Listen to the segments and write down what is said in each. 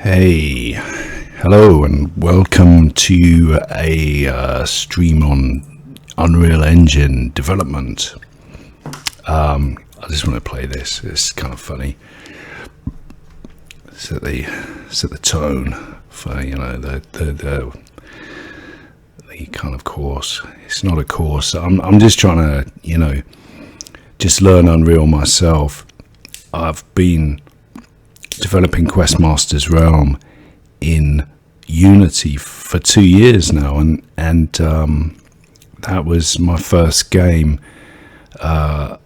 Hey, hello, and welcome to a stream on Unreal Engine development. I just want to play this. It's kind of funny. Set the tone for the kind of course. It's not a course. I'm just trying to just learn Unreal myself. I've been developing Questmaster's Realm in Unity for 2 years now, and that was my first game. I'm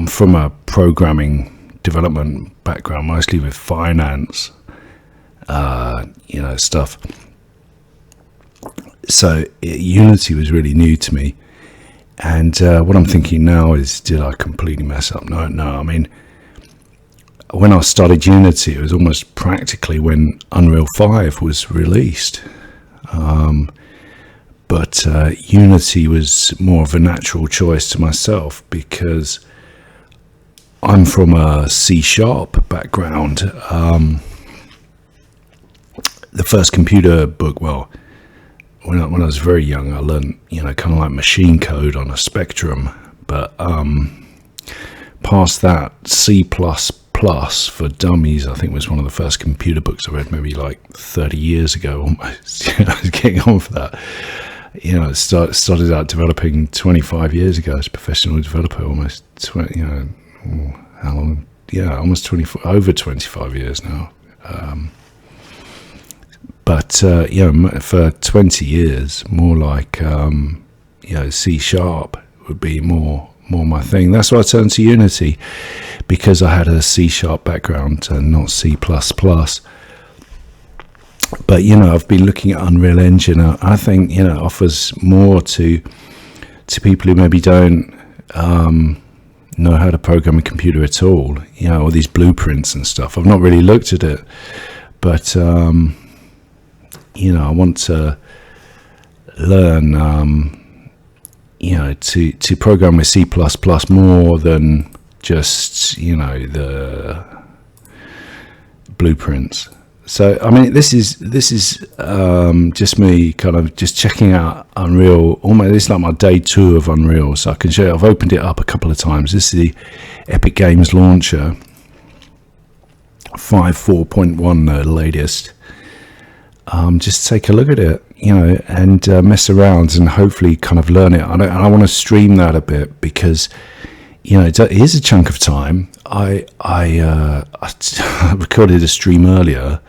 from a programming development background, mostly with finance, stuff. So Unity was really new to me, and what I'm thinking now is, did I completely mess up? No. I mean, when I started Unity, it was almost practically when Unreal 5 was released. But Unity was more of a natural choice to myself because I'm from a C# background. The first computer book, when I was very young, I learned, kind of like machine code on a Spectrum. But past that, C++ for Dummies, I think, was one of the first computer books I read, maybe like 30 years ago almost. I was getting on for that. Started out developing 25 years ago as a professional developer, almost 20, how long? Yeah, almost 24, over 25 years now. But for 20 years, more like, C# would be more my thing. That's why I turned to Unity, because I had a C# background and not C++. But I've been looking at Unreal Engine. I think it offers more to people who maybe don't know how to program a computer at all. All these blueprints and stuff. I've not really looked at it, but I want to learn. To program with C++ more than just the blueprints. So I mean, this is just me kind of just checking out Unreal. Almost, it's like my day 2 of Unreal. So I can show you. I've opened it up a couple of times. This is the Epic Games launcher, 5.4.1, the latest. Just take a look at it, and mess around and hopefully kind of learn it. I want to stream that a bit because, it is a chunk of time. I recorded a stream earlier,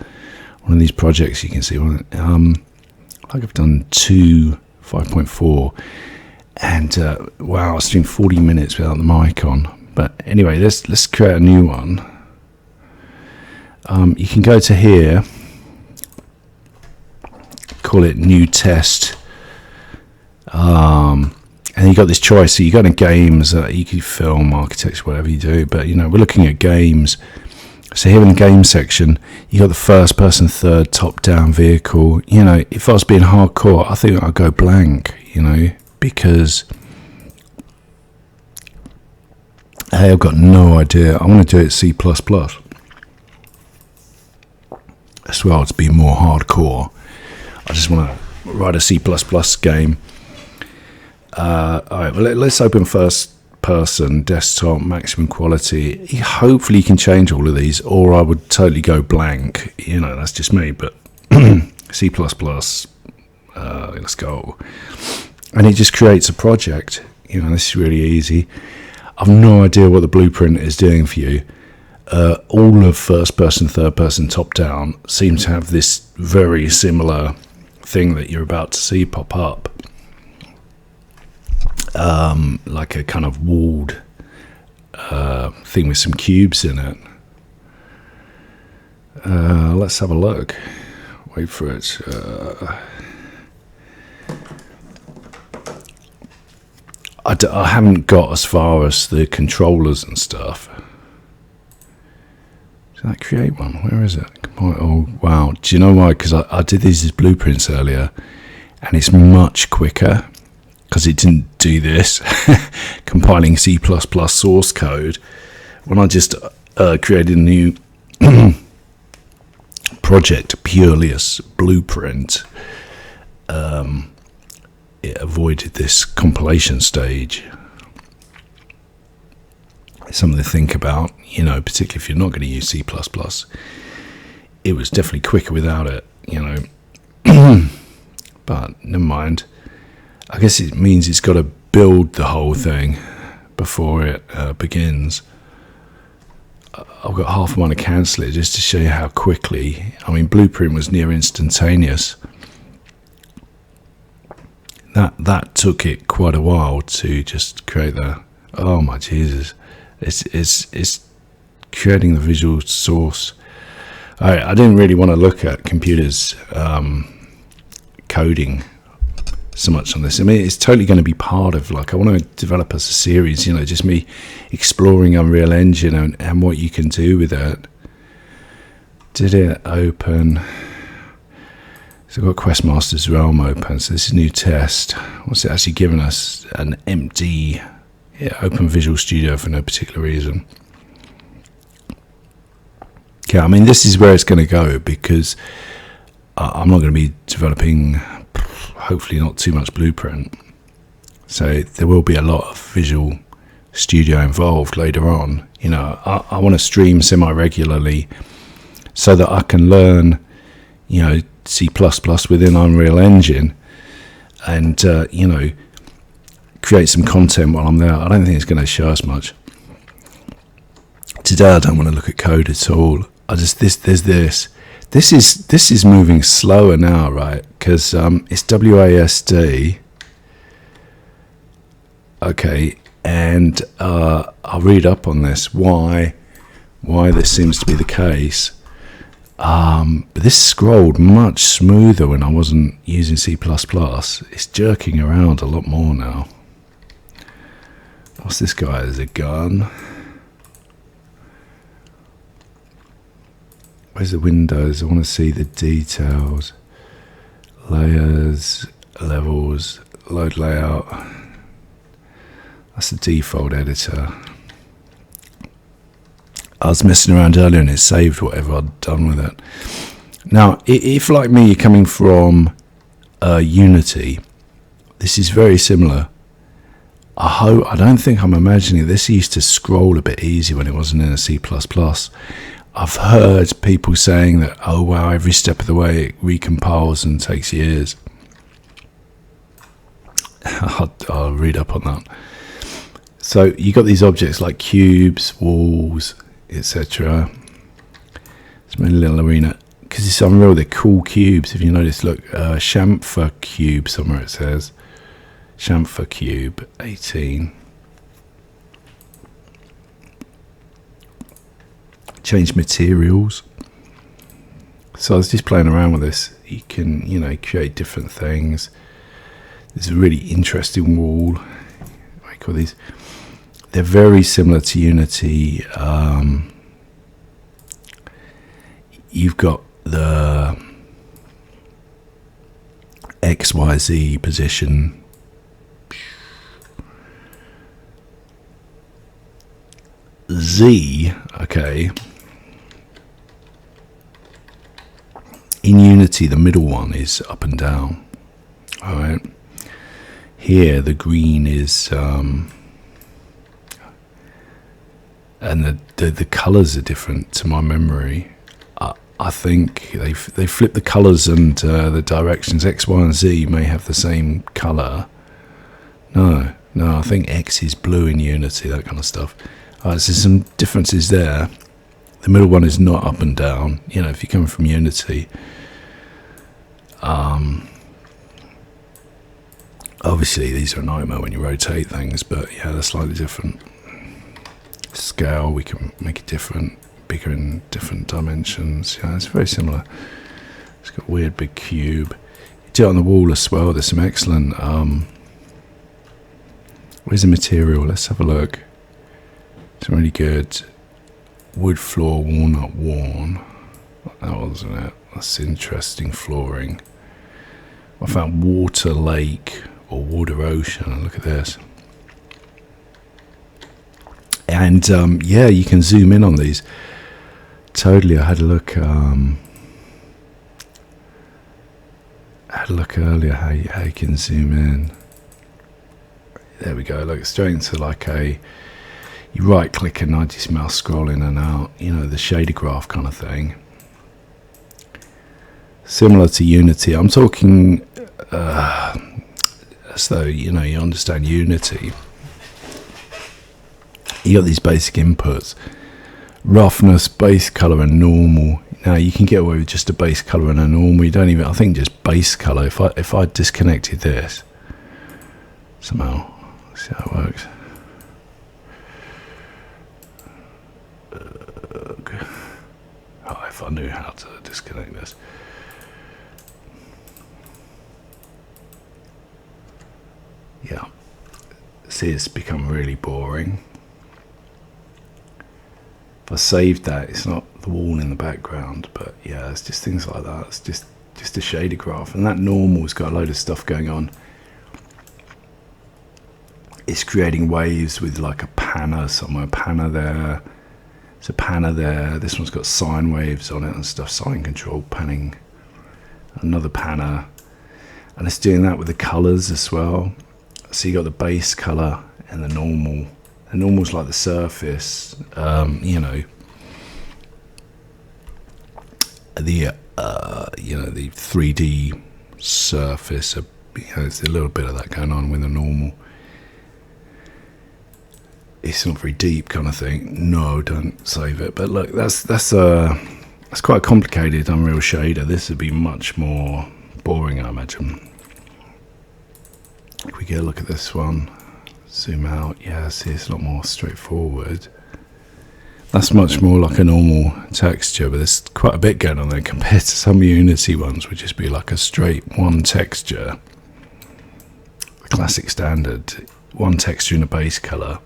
one of these projects you can see. I've done 2 5.4, and I streamed 40 minutes without the mic on. But anyway, let's create a new one. You can go to here. Call it new test, and you got this choice. So you go to games, you can film, architecture, whatever you do, but we're looking at games. So here in the game section, you got the first person, third, top down vehicle. If I was being hardcore, I think I'd go blank, because hey, I've got no idea. I want to do it C++ as well to be more hardcore. I just want to write a C++ game. All right, well, let's open first person, desktop, maximum quality. Hopefully you can change all of these, or I would totally go blank. That's just me, but C++, let's go. And it just creates a project. This is really easy. I've no idea what the blueprint is doing for you. All of first person, third person, top down seem to have this very similar thing that you're about to see pop up, like a kind of walled thing with some cubes in it. Let's have a look. Wait for it. I haven't got as far as the controllers and stuff. Did I create one? Where is it? Oh, wow. Do you know why? Because I did these as blueprints earlier, and it's much quicker because it didn't do this. Compiling C++ source code. When I just created a new project purely as blueprint, it avoided this compilation stage. Something to think about, you know, particularly if you're not going to use C++. It was definitely quicker without it, you know. But never mind. I guess it means it's got to build the whole thing before it begins. I've got half a mind to cancel it just to show you how quickly. I mean, Blueprint was near instantaneous. That took it quite a while to just create the. Oh my Jesus! It's creating the visual source. I didn't really want to look at computers coding so much on this. I mean, it's totally going to be part of, like, I want to develop as a series, you know, just me exploring Unreal Engine and what you can do with it. Did it open? So I've got Questmaster's Realm open, so this is a new test. What's it actually giving us? An empty, open Visual Studio for no particular reason. Okay, I mean, this is where it's going to go, because I'm not going to be developing, hopefully not too much Blueprint. So there will be a lot of Visual Studio involved later on. You know, I want to stream semi-regularly so that I can learn, you know, C++ within Unreal Engine and, you know, create some content while I'm there. I don't think it's going to show us much. Today I don't want to look at code at all. This is moving slower now, right? Because it's WASD. Okay, and I'll read up on this, why this seems to be the case. But this scrolled much smoother when I wasn't using C++. It's jerking around a lot more now. What's this guy? There's a gun. Where's the windows? I want to see the details. Layers, levels, load layout. That's the default editor. I was messing around earlier and it saved whatever I'd done with it. Now, if like me, you're coming from Unity, this is very similar. I don't think I'm imagining this used to scroll a bit easy when it wasn't in a C++. I've heard people saying that, oh wow, every step of the way it recompiles and takes years. I'll read up on that. So you got these objects like cubes, walls, etc. It's my little arena. Because it's Unreal, they're cool cubes. If you notice, look, chamfer cube somewhere it says. Chamfer cube 18. Change materials. So I was just playing around with this. You can, you know, create different things. There's a really interesting wall. What do I call these? They're very similar to Unity. You've got the XYZ position. Z, okay. In Unity, the middle one is up and down. All right. Here, the green is, and the colours are different to my memory. I think they flip the colours and the directions. X, Y, and Z may have the same colour. No, I think X is blue in Unity, that kind of stuff. So there's some differences there. The middle one is not up and down. You know, if you're coming from Unity, obviously these are a nightmare when you rotate things, but yeah, they're slightly different. Scale, we can make it different, bigger in different dimensions. Yeah, it's very similar. It's got a weird big cube. You do it on the wall as well. There's some excellent. Where's the material? Let's have a look. It's really good. Wood floor, walnut worn. That wasn't it. That's interesting flooring. I found water lake or water ocean. Look at this. And, yeah, you can zoom in on these. Totally, I had a look. I had a look earlier how you can zoom in. There we go. Look, straight into like you right click and I just mouse scroll in and out, you know, the shader graph kind of thing. Similar to Unity. I'm talking as though, you know, you understand Unity. You got these basic inputs: roughness, base color, and normal. Now you can get away with just a base color and a normal. You don't even, I think, just base color. If I disconnected this somehow, see how it works. Oh, if I knew how to disconnect this. Yeah. See, it's become really boring. If I saved that, it's not the wall in the background, but yeah, it's just things like that. It's just a shader graph, and that normal's got a load of stuff going on. It's creating waves with like a panner somewhere, panner there. There's a panner there. This one's got sine waves on it and stuff. Sine control, panning. Another panner, and it's doing that with the colors as well. So you got the base color and the normal. The normal's like the surface, you know, the you know, the 3D surface. You know, there's a little bit of that going on with the normal. It's not very deep, kind of thing. No, don't save it. But look, that's quite a complicated Unreal shader. This would be much more boring, I imagine. If we get a look at this one, zoom out, yeah, see, it's a lot more straightforward. That's much more like a normal texture, but there's quite a bit going on there compared to some Unity ones, which just be like a straight one texture. The classic standard, one texture in a base color.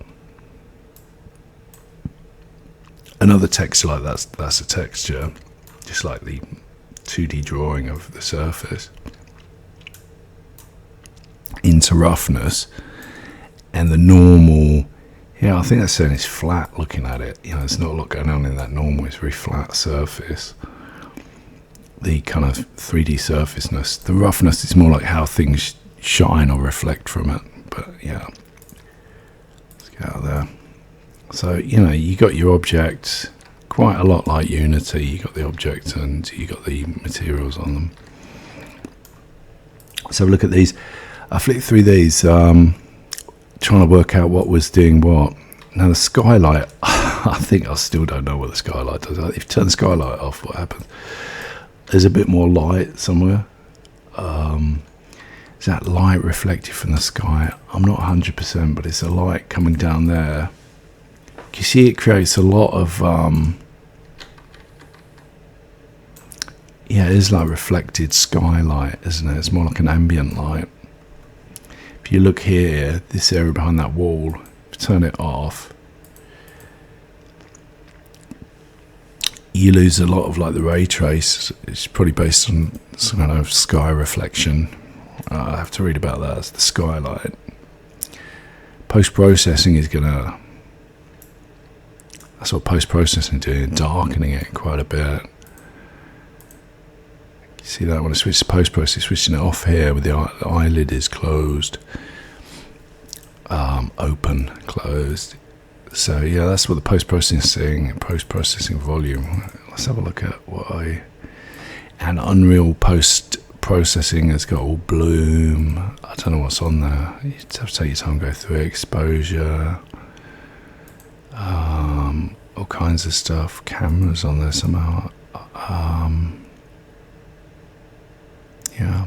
Another texture like that's a texture, just like the 2D drawing of the surface. Into roughness, and the normal, yeah, I think that's saying it's flat looking at it. You know, there's not a lot going on in that normal, it's a very flat surface. The kind of 3D surfaceness. The roughness is more like how things shine or reflect from it. But yeah, let's get out of there. So, you know, you got your object, quite a lot like Unity. You got the object and you got the materials on them. Let's have a look at these. I flicked through these, trying to work out what was doing what. Now the skylight, I think I still don't know what the skylight does. If you turn the skylight off, what happens? There's a bit more light somewhere. Is that light reflected from the sky? I'm not 100%, but it's a light coming down there. You see, it creates a lot of, yeah, it is like reflected skylight, isn't it? It's more like an ambient light. If you look here, this area behind that wall, if you turn it off, you lose a lot of like the ray trace. It's probably based on some kind of sky reflection. I have to read about that. It's the skylight. Post-processing is gonna, that's what post-processing is doing, darkening it quite a bit. You see that when I switch to post-processing, switching it off here with the eyelid is closed, open, closed. So yeah, that's what the post-processing volume. Let's have a look at and Unreal post-processing has got all bloom. I don't know what's on there. You have to take your time, go through it. Exposure, all kinds of stuff. Cameras on there somehow. Yeah.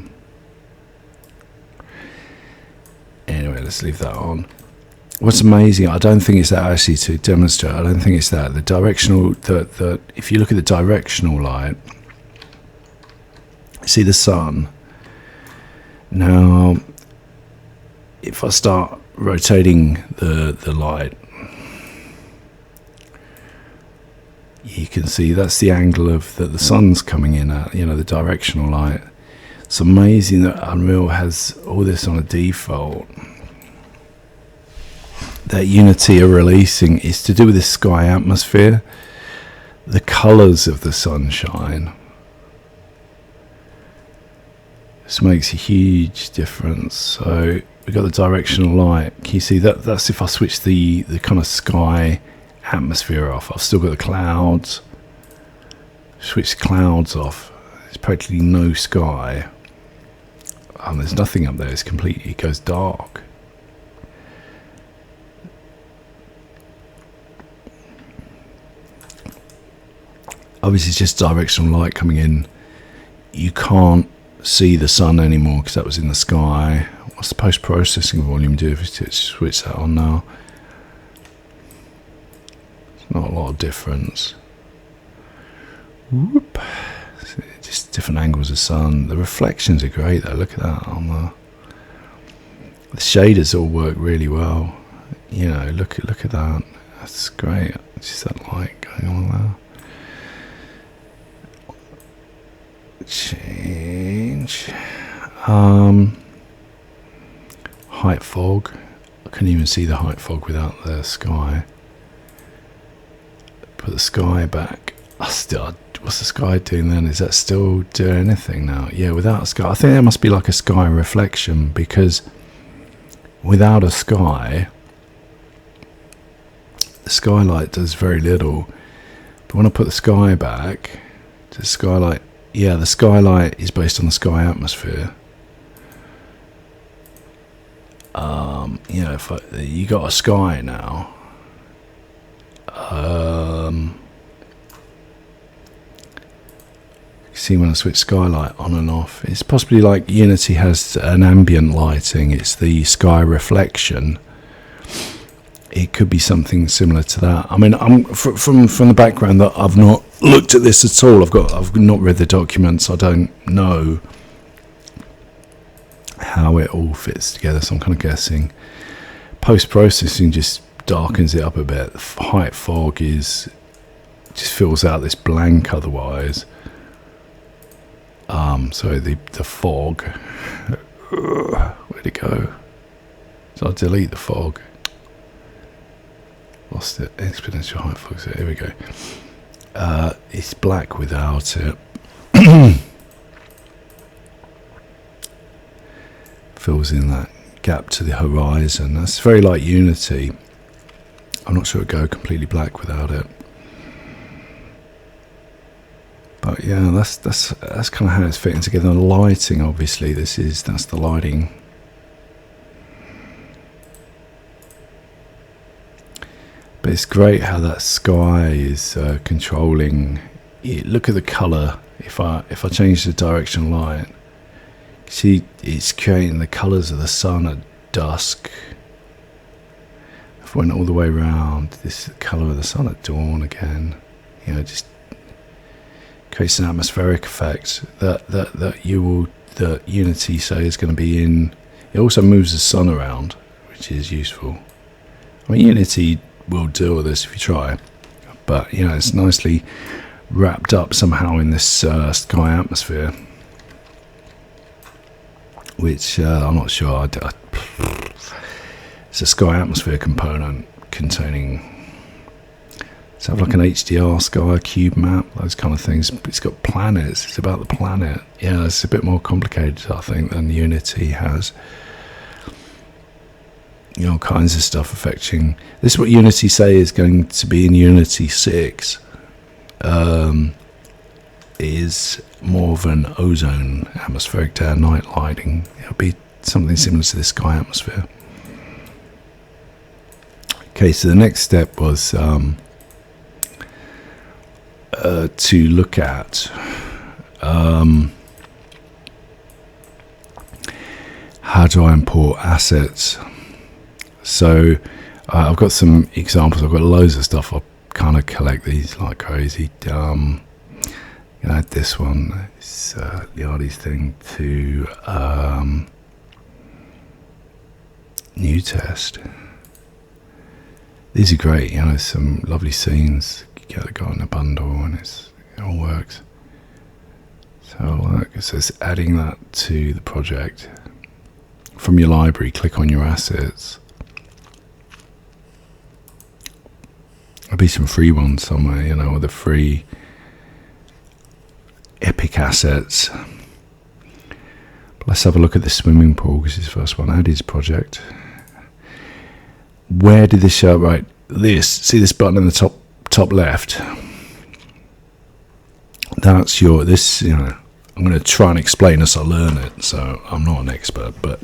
Anyway, let's leave that on. What's amazing, I don't think it's that actually to demonstrate. I don't think it's that. The directional, if you look at the directional light, see the sun. Now, if I start rotating the light, you can see that's the angle of that the sun's coming in at, you know, the directional light. It's amazing that Unreal has all this on a default. That Unity are releasing is to do with the sky atmosphere, the colours of the sunshine. This makes a huge difference. So we've got the directional light. Can you see that? That's if I switch the kind of sky atmosphere off. I've still got the clouds. Switch the clouds off. There's practically no sky. And there's nothing up there. It's completely, it goes dark. Obviously it's just directional light coming in. You can't see the sun anymore because that was in the sky. What's the post-processing volume do if we switch that on now? It's not a lot of difference. Whoop. Just different angles of sun. The reflections are great though. Look at that on the shaders all work really well. You know, look at that. That's great. Just that light going on there. Change. Height fog. I couldn't even see the height fog without the sky. Put the sky back. What's the sky doing then? Is that still doing anything now? Yeah, without a sky. I think there must be like a sky reflection, because without a sky, the skylight does very little. But when I put the sky back, the skylight, yeah, the skylight is based on the sky atmosphere. You know, if you got a sky now, see when I switch skylight on and off, it's possibly like Unity has an ambient lighting. It's the sky reflection. It could be something similar to that. I mean, I'm from the background that I've not looked at this at all. I've not read the documents. I don't know how it all fits together, so I'm kind of guessing. Post-processing just darkens it up a bit. The height fog just fills out this blank otherwise. So the fog, where'd it go? So I'll delete the fog. Lost it. Exponential height fog. So here we go. It's black without it. Fills in that gap to the horizon. That's very like Unity. I'm not sure it'd go completely black without it. But yeah, that's kind of how it's fitting together. And lighting, obviously, that's the lighting. But it's great how that sky is controlling. Look at the colour. If I change the direction of light, see, it's creating the colours of the sun at dusk. If I went all the way around, this is the colour of the sun at dawn again. You know, just creates an atmospheric effect that Unity say is going to be in. It also moves the sun around, which is useful. I mean, Unity will deal with this if you try, but you know, it's nicely wrapped up somehow in this sky atmosphere, which I'm not sure. It's a sky atmosphere component containing. It's have like an HDR sky cube map, those kind of things. It's got planets. It's about the planet. Yeah, it's a bit more complicated, I think, than Unity has. You know, all kinds of stuff affecting. This is what Unity say is going to be in Unity 6. Is more of an ozone atmospheric day and night lighting. It'll be something similar to the sky atmosphere. Okay, so the next step was to look at how do I import assets. So I've got some examples. I've got loads of stuff. I'll kind of collect these like crazy. Add this one. It's the Yardies thing to new test. These are great. You know, some lovely scenes. You get the guy in a bundle, and it all works. So look, it says adding that to the project from your library. Click on your assets. There'll be some free ones somewhere, you know, with the free Epic assets. let's have a look at the swimming pool, because it's the first one. Add his project. Where did this show? Right, see this button in the top left? That's this, I'm going to try and explain as I learn it, so I'm not an expert, but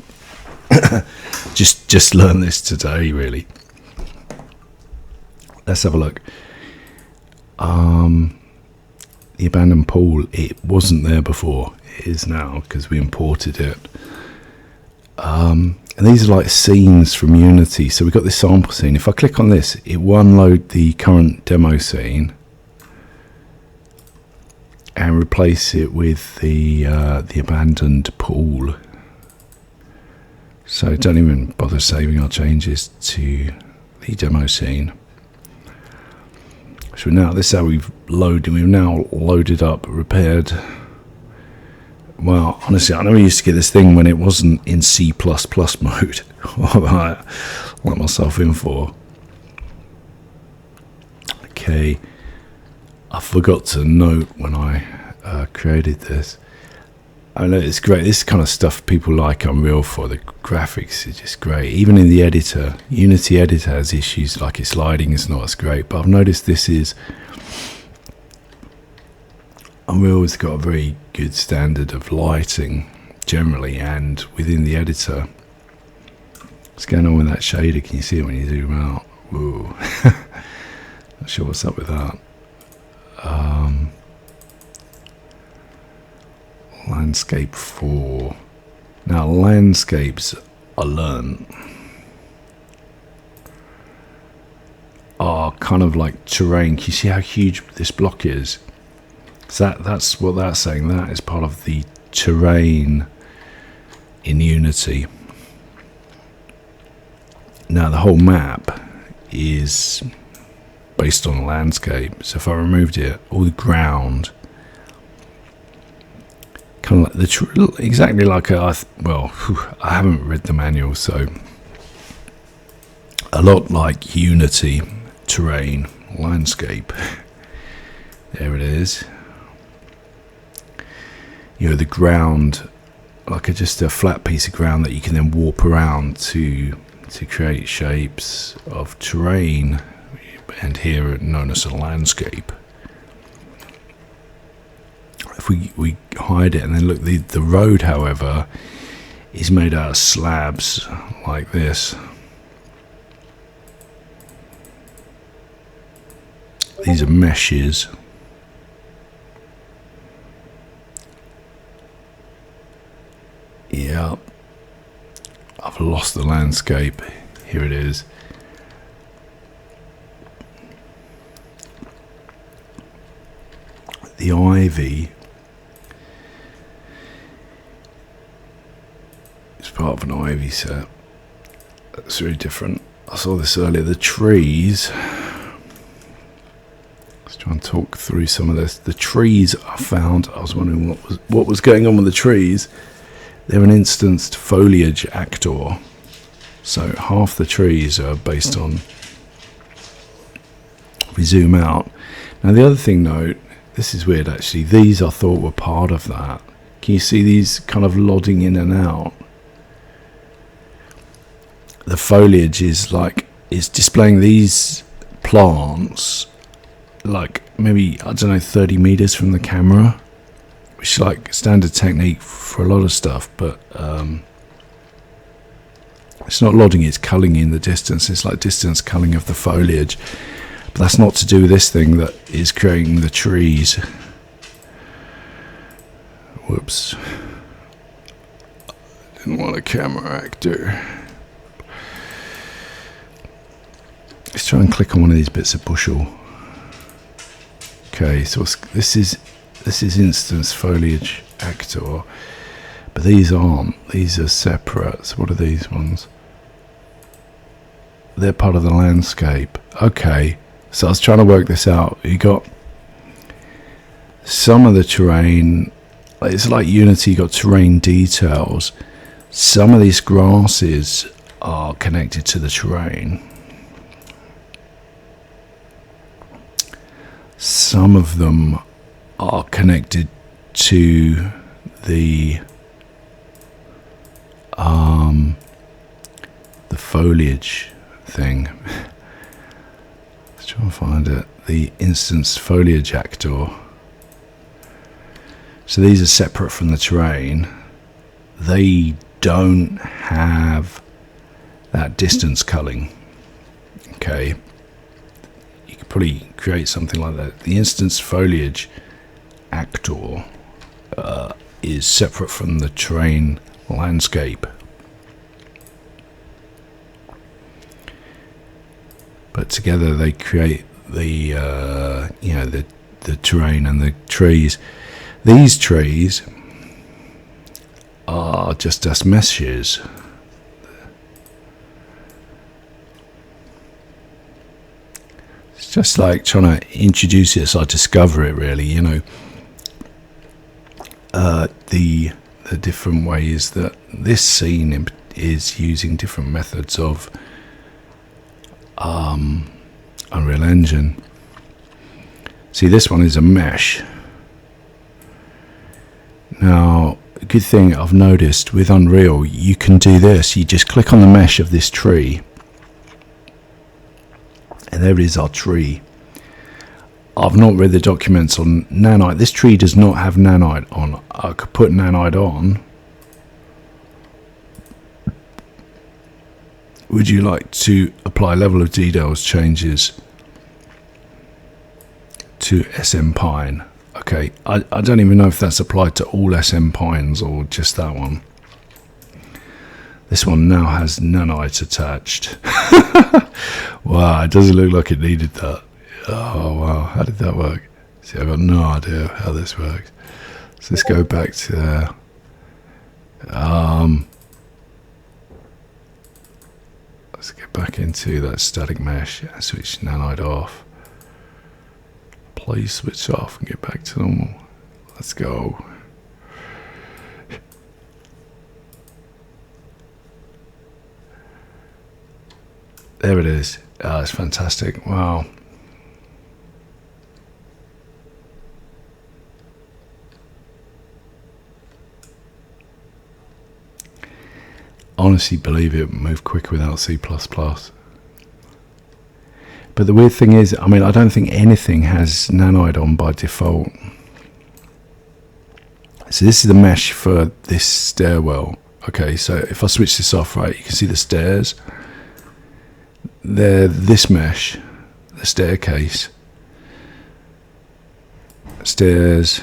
just learn this today, really. Let's have a look. The abandoned pool, it wasn't there before. It is now, because we imported it. And these are like scenes from Unity. So we've got this sample scene. If I click on this, it will unload the current demo scene and replace it with the abandoned pool. So don't even bother saving our changes to the demo scene. So now this is how we've now loaded up, repaired. Well, honestly, I never used to get this thing when it wasn't in C++ mode. What I let myself in for. Okay, I forgot to note when I created this. I know it's great. This kind of stuff people like Unreal for. The graphics is just great. Even in the editor, Unity editor has issues like its lighting is not as great. But I've noticed Unreal has got a very good standard of lighting generally, and within the editor. What's going on with that shader? Can you see it when you zoom out? Whoa. Not sure what's up with that. Landscape 4. Now landscapes, I learned, are kind of like terrain. Can you see how huge this block is? So that's what that's saying. That is part of the terrain in Unity. Now the whole map is based on a landscape. So if I removed it, all the ground, kind of like exactly like I haven't read the manual, so a lot like Unity terrain landscape. There it is. The ground, like just a flat piece of ground that you can then warp around to create shapes of terrain, and here known as a landscape. If we hide it and then look, the road, however, is made out of slabs like this. These are meshes. Yeah, I've lost the landscape. Here it is. The ivy is part of an ivy set. That's very different. I saw this earlier. The trees. Let's try and talk through some of this. The trees I found. I was wondering what was going on with the trees. They're an instanced foliage actor. So half the trees are based on. If we zoom out. Now the other thing, note. This is weird actually. These I thought were part of that. Can you see these kind of lodding in and out? The foliage is displaying these plants like maybe, I don't know, 30 meters from the camera, which is like standard technique for a lot of stuff, but it's not lodding, it's culling in the distance. It's like distance culling of the foliage. But that's not to do with this thing that is creating the trees. Whoops. Didn't want a camera actor. Let's try and click on one of these bits of bushel. Okay, so this is instance foliage actor, but these aren't. These are separate. So what are these ones? They're part of the landscape. Okay. So I was trying to work this out. You got some of the terrain, it's like Unity, you got terrain details. Some of these grasses are connected to the terrain. Some of them are connected to the the foliage thing. Let's try and find it. The instance foliage actor. So these are separate from the terrain. They don't have that distance culling. Okay, you could probably create something like that. The instance foliage actor is separate from the terrain landscape, but together they create the the terrain and the trees. These trees are just as meshes. It's just like trying to introduce it as I discover it, really, you know. The different ways that this scene is using different methods of Unreal Engine. See, this one is a mesh. Now, a good thing I've noticed with Unreal, you can do this. You just click on the mesh of this tree, and there is our tree. I've not read the documents on nanite. This tree does not have nanite on. I could put nanite on. Would you like to apply level of details changes to SM Pine? Okay, I don't even know if that's applied to all SM Pines or just that one. This one now has nanite attached. Wow, it doesn't look like it needed that. Oh wow, how did that work? See, I've got no idea how this works. So let's go back to there. Let's get back into that static mesh and switch nanite off. Please switch off and get back to normal. Let's go. There it is. It's fantastic. Wow. Honestly believe it moved quicker without C++. But the weird thing is, I mean, I don't think anything has nanite on by default. So this is the mesh for this stairwell. Okay, so if I switch this off, right, you can see the stairs. They're this mesh, the staircase, stairs,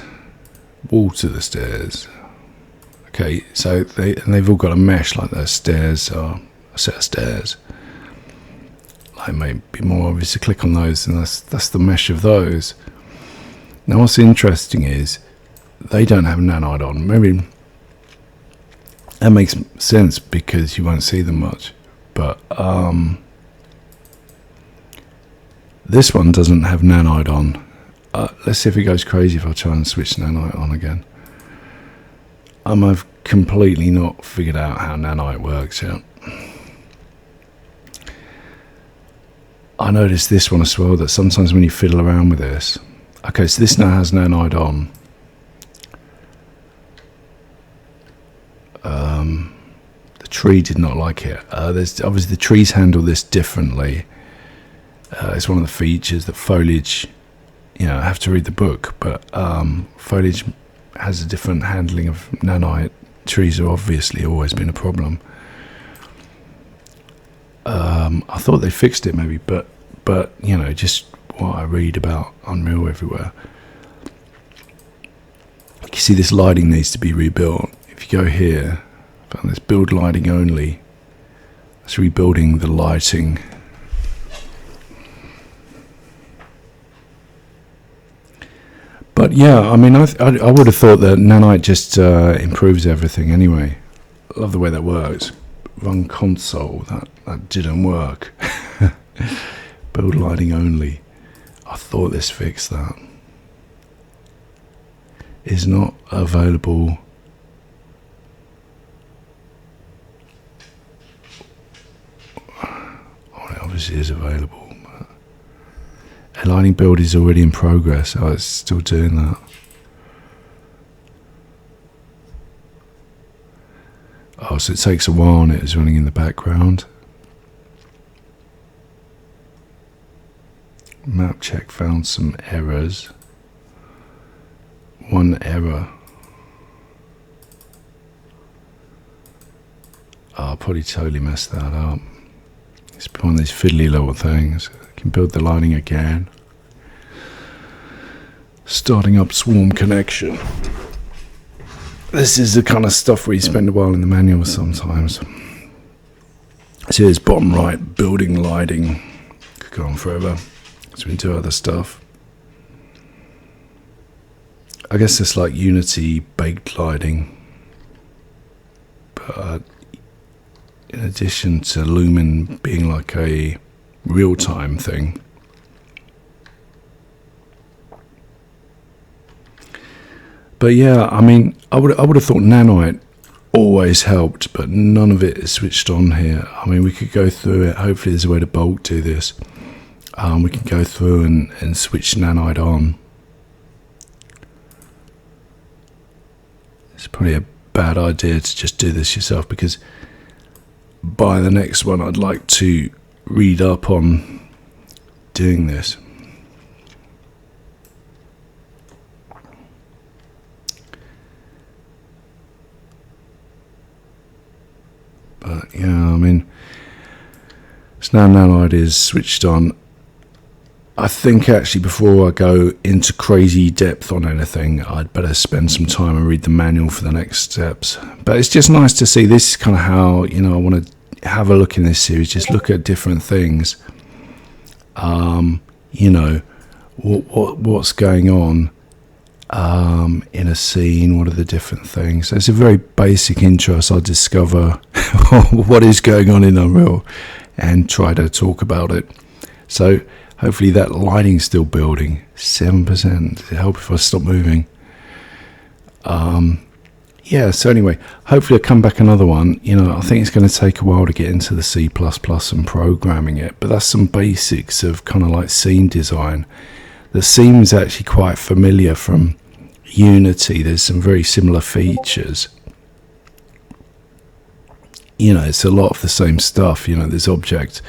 wall to the stairs. Okay, so they've all got a mesh like those stairs are a set of stairs. Like, it may be more obvious to click on those, and that's the mesh of those. Now, what's interesting is they don't have nanite on. Maybe that makes sense because you won't see them much, but this one doesn't have nanite on. Let's see if it goes crazy if I try and switch nanite on again. I've completely not figured out how nanite works yet. I noticed this one as well, that sometimes when you fiddle around with this. Okay, so this now has nanite on. The tree did not like it. There's obviously the trees handle this differently. It's one of the features that foliage, you know, I have to read the book, but foliage has a different handling of nanite. Trees have obviously always been a problem. I thought they fixed it maybe, but you know, just what I read about Unreal everywhere. You see this lighting needs to be rebuilt. If you go here, found this build lighting only. It's rebuilding the lighting. But yeah, I mean, I would have thought that nanite just improves everything anyway. I love the way that works. Run console, that didn't work. Build lighting only. I thought this fixed that. Is not available. Oh, it obviously is available. A lighting build is already in progress. Oh, it's still doing that. Oh, so it takes a while and it is running in the background. Map check found some errors. One error. Oh, I probably totally messed that up. It's one of these fiddly little things. I can build the lighting again. Starting up swarm connection. This is the kind of stuff where you spend a while in the manual sometimes. So here's bottom right, building lighting. Could go on forever. So we can do other stuff. I guess it's like Unity baked lighting. But in addition to Lumen being like a real-time thing, but yeah, I mean, I would have thought nanite always helped, but none of it is switched on here. I mean, we could go through it. Hopefully there's a way to bulk do this. We can go through and switch nanite on. It's probably a bad idea to just do this yourself, because by the next one I'd like to read up on doing this. But yeah, I mean, so now nanite is switched on. I think actually before I go into crazy depth on anything, I'd better spend some time and read the manual for the next steps. But it's just nice to see. This is kind of how, you know, I want to have a look in this series, just look at different things. You know, what's going on in a scene, what are the different things. So it's a very basic intro, so I'll discover what is going on in Unreal and try to talk about it. So hopefully that lighting's still building. 7%. Does it help if I stop moving? Yeah, so anyway, hopefully I'll come back another one. You know, I think it's going to take a while to get into the C++ and programming it, but that's some basics of kind of like scene design that seems actually quite familiar from Unity. There's some very similar features. You know, it's a lot of the same stuff. You know, there's object,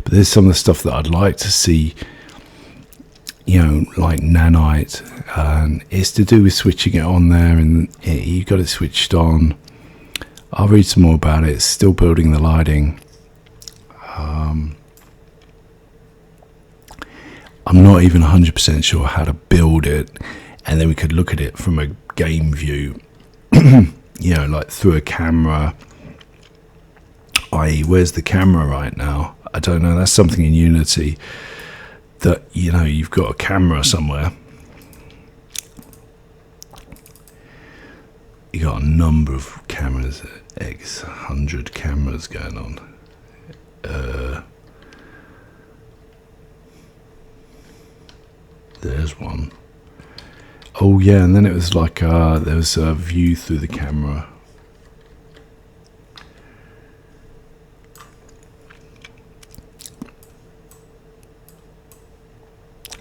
but there's some of the stuff that I'd like to see, you know, like nanite, and it's to do with switching it on there, and you got it switched on. I'll read some more about it. It's still building the lighting. I'm not even 100% sure how to build it, and then we could look at it from a game view, you know, like through a camera, i.e. where's the camera right now? I don't know. That's something in Unity that, you know, you've got a camera somewhere. You got a number of cameras, X 100 cameras going on. There's one. Oh yeah, and then it was like there was a view through the camera.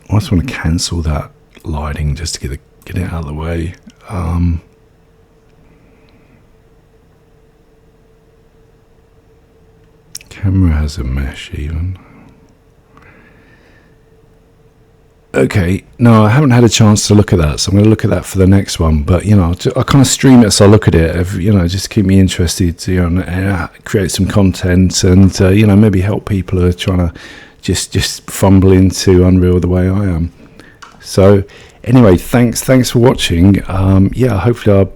I just want to cancel that lighting just to get it out of the way. Camera has a mesh even. Okay, no, I haven't had a chance to look at that, so I'm going to look at that for the next one. But, you know, I kind of stream it so I look at it, you know, just keep me interested, you know, and create some content and, you know, maybe help people who are trying to just fumble into Unreal the way I am. So anyway, thanks for watching. Yeah, hopefully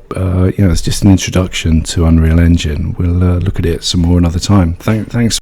you know, it's just an introduction to Unreal Engine. We'll look at it some more another time. Thanks.